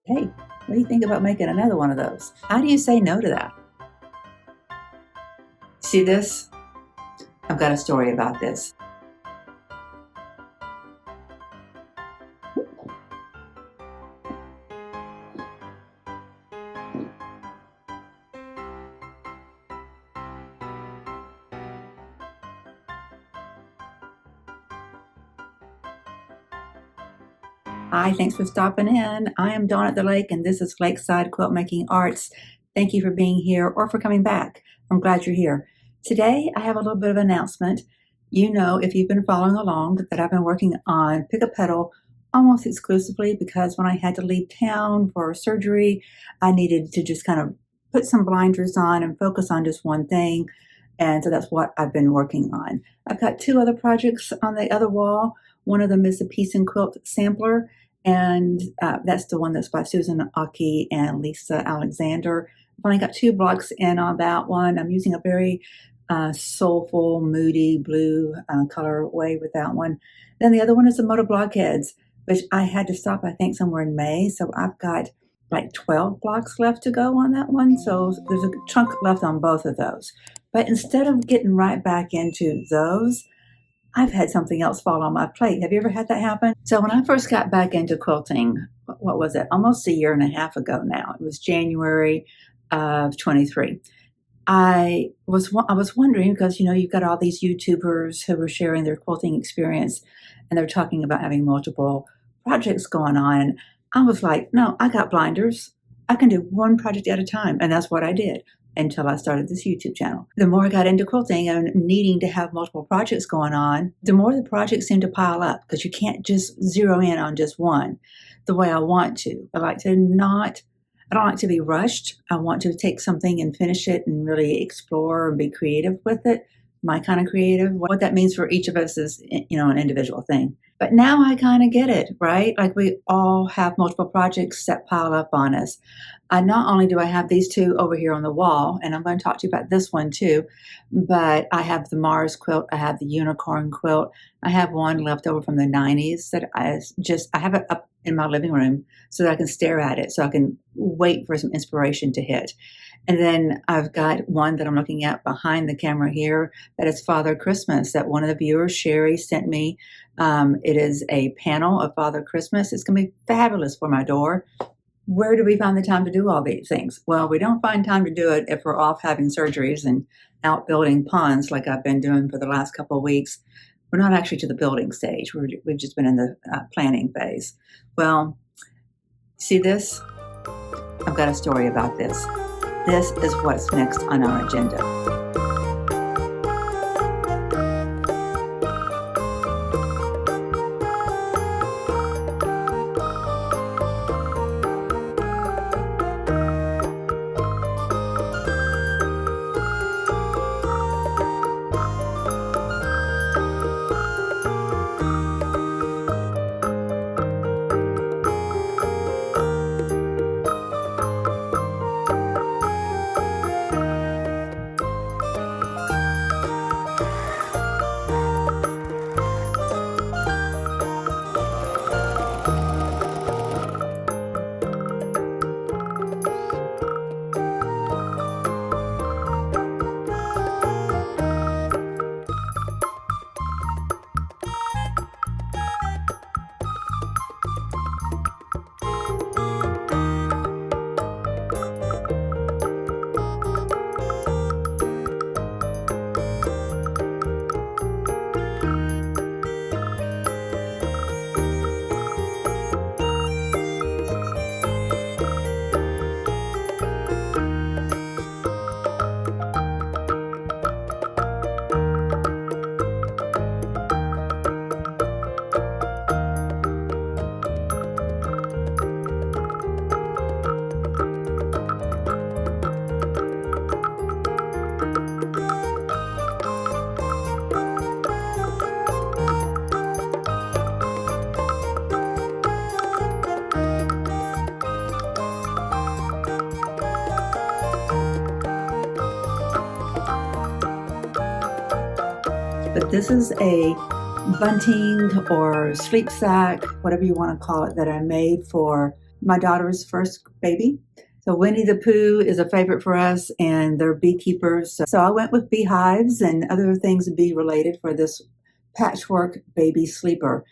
Hey, what do you think about making another one of those? How do you say no to that? See this? I've got a story about this. Hi, thanks for stopping in. I am Dawn at the Lake, and this is Lakeside Quilt Making Arts. Thank you for being here or for coming back. I'm glad you're here. Today, I have a little bit of an announcement. You know, if you've been following along, that I've been working on Pick a Petal almost exclusively because when I had to leave town for surgery, I needed to just kind of put some blinders on and focus on just one thing. And so that's what I've been working on. I've got two other projects on the other wall. One of them is the Piece and Quilt Sampler, and that's the one that's by Susan Aki and Lisa Alexander. I've only got 2 blocks in on that one. I'm using a very soulful, moody blue colorway with that one. Then the other one is the Moto Blockheads, which I had to stop, I think, somewhere in May. So I've got like 12 blocks left to go on that one. So there's a chunk left on both of those. But instead of getting right back into those, I've had something else fall on my plate. Have you ever had that happen? So when I first got back into quilting, what was it? Almost a year and a half ago now. It was January of 23. I was wondering, because, you know, you've got all these YouTubers who are sharing their quilting experience, and they're talking about having multiple projects going on. And I was like, no, I got blinders. I can do one project at a time. And that's what I did until I started this YouTube channel. The more I got into quilting and needing to have multiple projects going on, the more the projects seem to pile up because you can't just zero in on just one the way I want to. I don't like to be rushed. I want to take something and finish it and really explore and be creative with it. My kind of creative. What that means for each of us is, you know, an individual thing. But now I kind of get it, right? Like we all have multiple projects that pile up on us. Not only do I have these 2 over here on the wall, and I'm going to talk to you about this one too, but I have the Mars quilt, I have the unicorn quilt, I have one left over from the 90s that I have it up in my living room so that I can stare at it, so I can wait for some inspiration to hit. And then I've got one that I'm looking at behind the camera here that is Father Christmas that one of the viewers, Sherry, sent me. It is a panel of Father Christmas. It's going to be fabulous for my door. Where do we find the time to do all these things? Well, we don't find time to do it if we're off having surgeries and out building ponds like I've been doing for the last couple of weeks. We're not actually to the building stage. We've just been in the planning phase. Well, see this? I've got a story about this. This is what's next on our agenda. But this is a bunting or sleep sack, whatever you want to call it, that I made for my daughter's first baby. So Winnie the Pooh is a favorite for us, and they're beekeepers. So I went with beehives and other things bee related for this patchwork baby sleeper.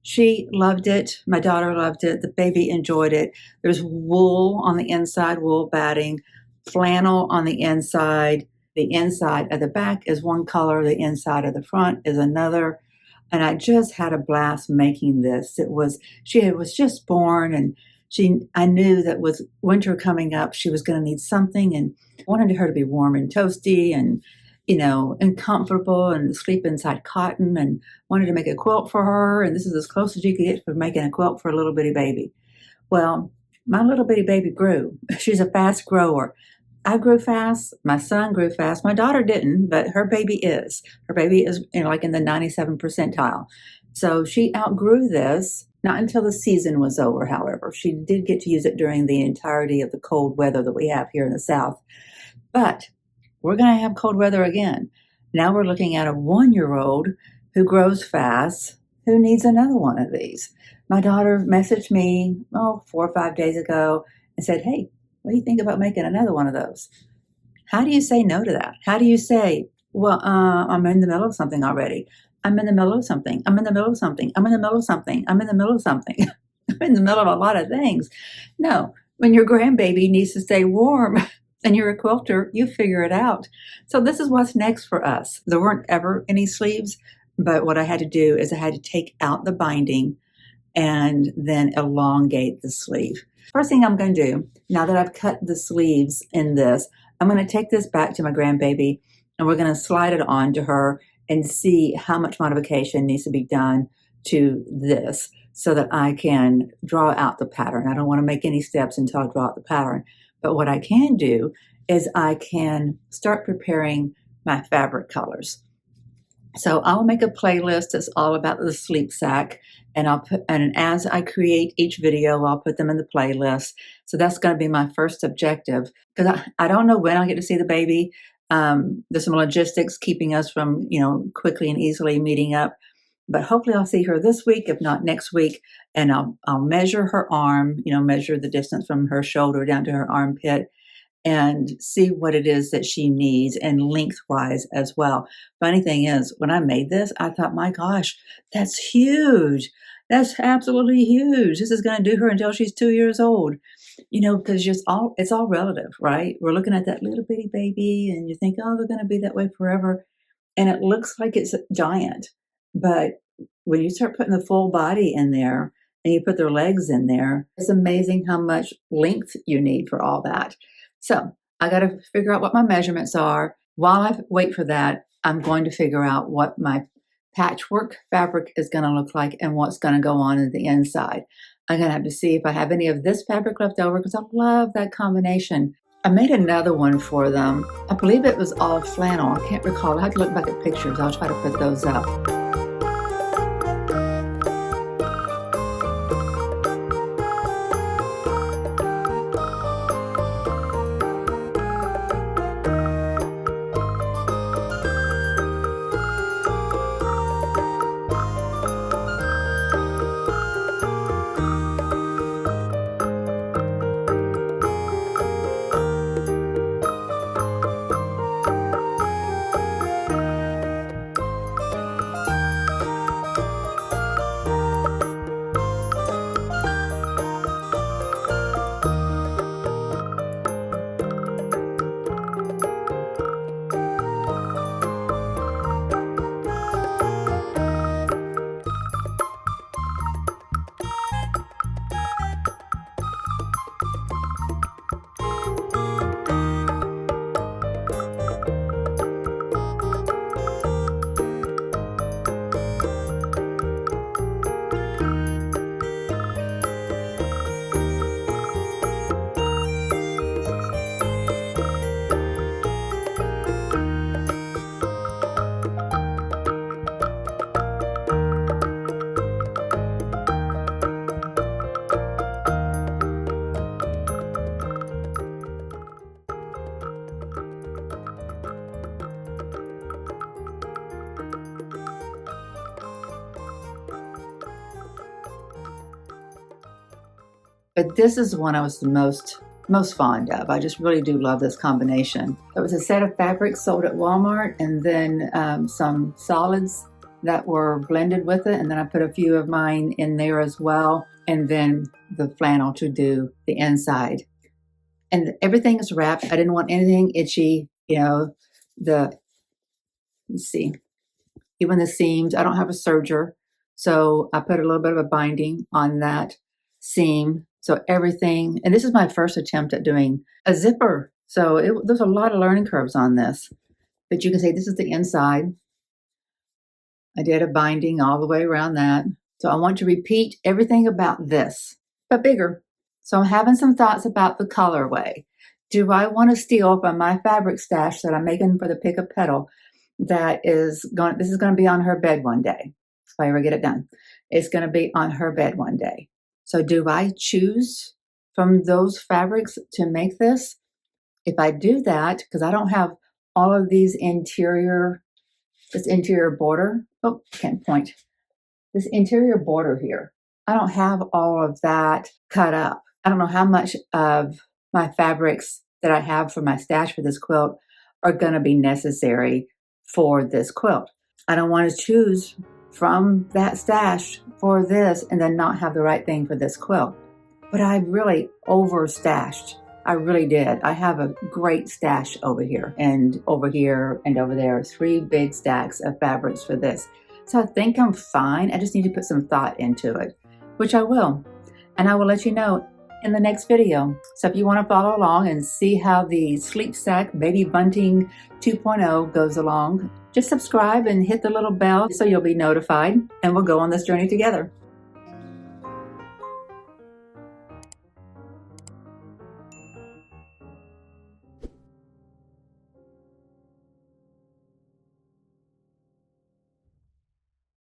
She loved it. My daughter loved it. The baby enjoyed it. There's wool on the inside, wool batting, flannel on the inside. The inside of the back is one color, the inside of the front is another. And I just had a blast making this. She was just born, and I knew that with winter coming up, she was going to need something, and wanted her to be warm and toasty and, and comfortable and sleep inside cotton, and wanted to make a quilt for her. And this is as close as you could get for making a quilt for a little bitty baby. Well, my little bitty baby grew. She's a fast grower. I grew fast. My son grew fast. My daughter didn't, but her baby is. Her baby is like in the 97th percentile. So she outgrew this, not until the season was over, however. She did get to use it during the entirety of the cold weather that we have here in the South. But we're going to have cold weather again. Now we're looking at a 1-year-old who grows fast, who needs another one of these. My daughter messaged me, 4 or 5 days ago and said, "Hey, what do you think about making another one of those?" How do you say no to that? How do you say, "Well, I'm in the middle of something already. I'm in the middle of something. I'm in the middle of something. I'm in the middle of something. I'm in the middle of something. I'm in the middle of a lot of things." No, when your grandbaby needs to stay warm and you're a quilter, you figure it out. So this is what's next for us. There weren't ever any sleeves, but what I had to do is I had to take out the binding and then elongate the sleeve. First thing I'm going to do, now that I've cut the sleeves in this, I'm going to take this back to my grandbaby, and we're going to slide it on to her and see how much modification needs to be done to this so that I can draw out the pattern. I don't want to make any steps until I draw out the pattern. But what I can do is I can start preparing my fabric colors. So I'll make a playlist that's all about the sleep sack, and as I create each video, I'll put them in the playlist. So that's going to be my first objective, because I don't know when I'll get to see the baby. There's some logistics keeping us from, quickly and easily meeting up. But hopefully I'll see her this week, if not next week, and I'll measure her arm, measure the distance from her shoulder down to her armpit, and see what it is that she needs, and lengthwise as well. Funny thing is, when I made this, I thought, my gosh, that's huge. That's absolutely huge. This is going to do her until she's 2 years old. Because it's all relative, right? We're looking at that little bitty baby, and you think, oh, they're going to be that way forever. And it looks like it's giant. But when you start putting the full body in there, and you put their legs in there, it's amazing how much length you need for all that. So I got to figure out what my measurements are. While I wait for that, I'm going to figure out what my patchwork fabric is going to look like and what's going to go on in the inside. I'm going to have to see if I have any of this fabric left over, because I love that combination. I made another one for them. I believe it was all flannel. I can't recall. I have to look back at pictures. I'll try to put those up. But this is one I was the most fond of. I just really do love this combination. It was a set of fabrics sold at Walmart, and then some solids that were blended with it, and then I put a few of mine in there as well, and then the flannel to do the inside. And everything is wrapped. I didn't want anything itchy, you know. Let's see, even the seams, I don't have a serger, so I put a little bit of a binding on that seam. So everything, and this is my first attempt at doing a zipper, so there's a lot of learning curves on this. But you can see this is the inside. I did a binding all the way around that. So I want to repeat everything about this, but bigger. So I'm having some thoughts about the colorway. Do I want to steal from my fabric stash that I'm making for the Pick A Petal? This is going to be on her bed one day. If I ever get it done, it's going to be on her bed one day. So do I choose from those fabrics to make this? If I do that, because I don't have all of these this interior border. Oh, can't point. This interior border here, I don't have all of that cut up. I don't know how much of my fabrics that I have for my stash for this quilt are going to be necessary for this quilt. I don't want to choose from that stash for this and then not have the right thing for this quilt. But I really overstashed. I really did. I have a great stash over here and over here and over there. 3 big stacks of fabrics for this. So I think I'm fine. I just need to put some thought into it, which I will. And I will let you know in the next video. So if you want to follow along and see how the Sleep Sack Baby Bunting 2.0 goes along, just subscribe and hit the little bell so you'll be notified, and we'll go on this journey together.